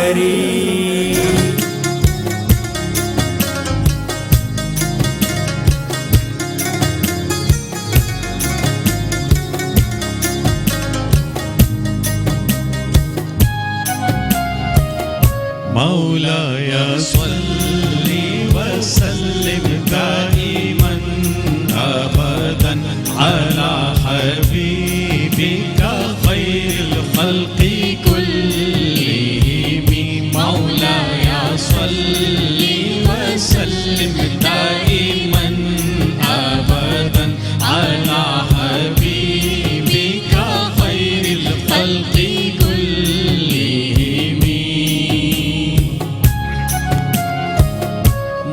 پری مولاي صل وسلم دائما أبدا على حبيبك خير الخلق كلهم مولاي صل وسلم دائما أبدا على حبيبك خير الخلق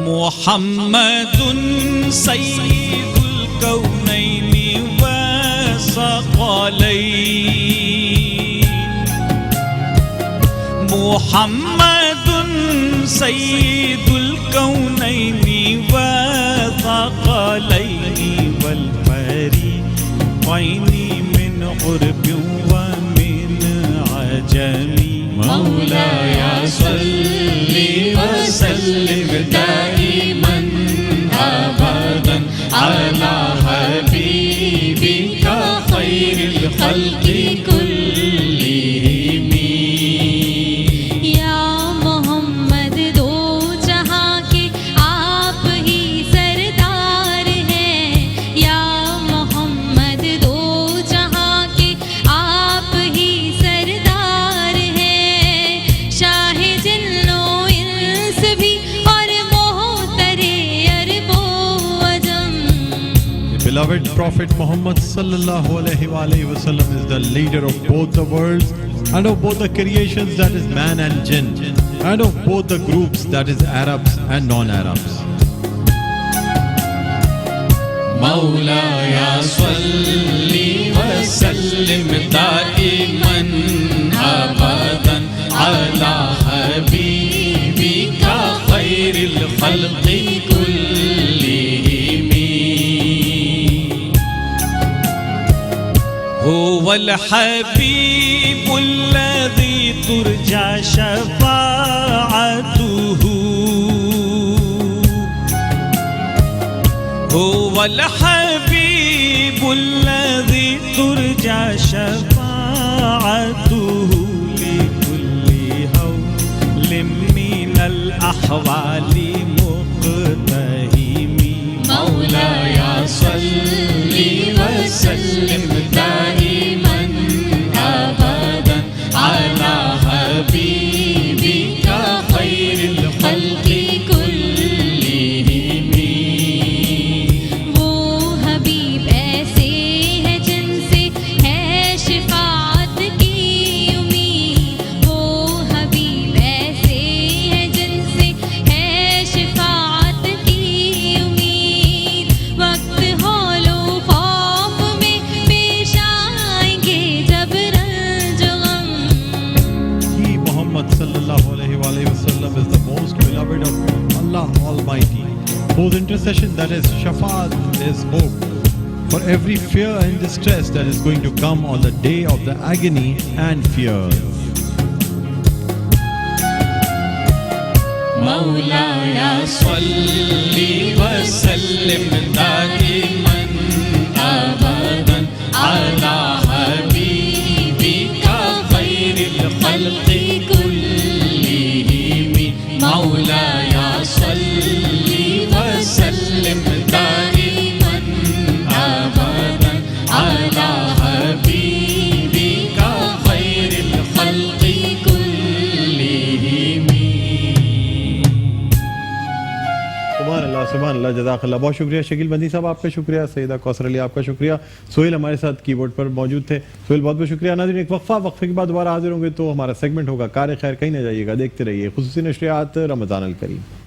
محمد سيد الكونين والثقلين محمد سيد الكونين والثقلين والفريقين من قرب ومن عجم مولاي صل وسلم دائما أبدا على حبيبك خير الخلق كلهم یا محمد دو جہاں کے آپ ہی سردار ہیں یا محمد دو جہاں کے آپ ہی سردار ہیں شاہ جن و انس بھی اور محتر عرب و عجم. Beloved Prophet Muhammad sallallahu alaihi wasallam is the leader of both the worlds and of both the creations, that is man and jinn, and of both the groups, that is Arabs and non-Arabs. مولاي صل وسلم دائما أبدا على حبيبك خير الخلق كلهم هو الحبيب الذي ترجى شفاعته هو الحبيب الذي ترجى شفاعته لكل هول من الأحوال مقتهم مولاي صل وسلم دائما أبدا على حبيبك خير الخلق كلهم. وہ حبیب ایسے ہے جن سے ہے شفاعت کی امید وہ حبیب ایسے ہے جن سے ہے شفاعت کی امید وقت ہول و خوف میں پیش آئیں گے جب رنج و غم. He, Muhammad sallallahu alaihi wasallam, is the most beloved of Allah Almighty, whose intercession, that is Shafaat, is hope for every fear and distress that is going to come on the day of the agony and fear. مولاي صل وسلم دائما أبدا على حبيبك خير الخلق كلهم مولاي صل وسلم دائما أبدا على حبيبك خير الخلق كلهم. سبحان اللہ جزاک اللہ. بہت شکریہ شکیل بندی صاحب آپ کا شکریہ. سیدہ کوثر علی آپ کا شکریہ. سہیل ہمارے ساتھ کی بورڈ پر موجود تھے. سہیل بہت بہت شکریہ. ناظرین ایک وقفے کے بعد دوبارہ حاضر ہوں گے تو ہمارا سیگمنٹ ہوگا کار خیر. کہیں نہ جائیے گا, دیکھتے رہیے خصوصی نشریات رمضان الکریم.